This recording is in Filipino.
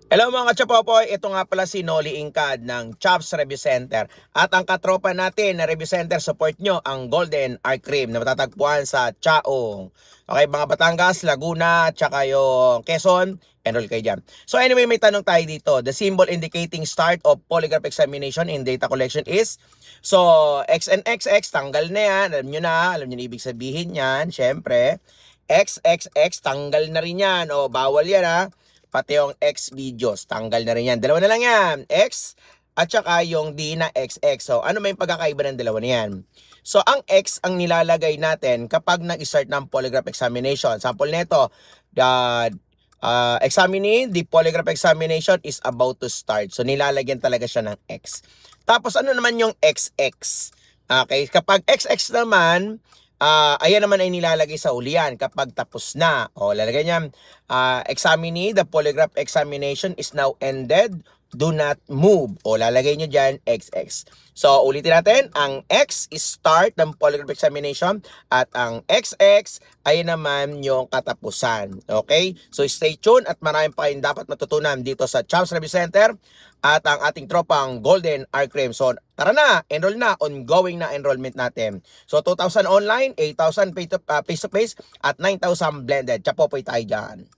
Hello mga kachapopoy, ito nga pala si Noli Ingkad ng Chops Review Center. At ang katropa natin na Review Center, support nyo ang Golden Arc Cream na matatagpuan sa Chaong. Okay, mga Batangas, Laguna, tsaka yung Quezon, enroll kayo dyan. So anyway, may tanong tayo dito. The symbol indicating start of polygraph examination in data collection is, so X and XX, tanggal na yan. Alam nyo na ibig sabihin yan, syempre. XXX, tanggal na rin yan. O, bawal yan ha. Pati yung X videos, tanggal na rin yan. Dalawa na lang yan, X at saka yung D na XX. So, ano may pagkakaiba ng dalawa na yan? So, ang X ang nilalagay natin kapag nag-start ng polygraph examination. Sample nito, the polygraph examination is about to start. So, nilalagyan talaga siya ng X. Tapos, ano naman yung XX? Okay, kapag XX naman, ayan naman ay nilalagay sa ulian kapag tapos na. O, lalagay niya, examinee, the polygraph examination is now ended. Do not move. O, lalagay nyo dyan, XX. So, ulitin natin, ang X is start ng polygraph examination at ang XX ay naman yung katapusan. Okay? So, stay tuned at maraming pa kayong dapat matutunan dito sa Chops Review Center at ang ating tropang Golden Arc Cream. So, tara na, enroll na, ongoing na enrollment natin. So, 2,000 online, 8,000 face-to-face, at 9,000 blended. Chapopoy tayo dyan.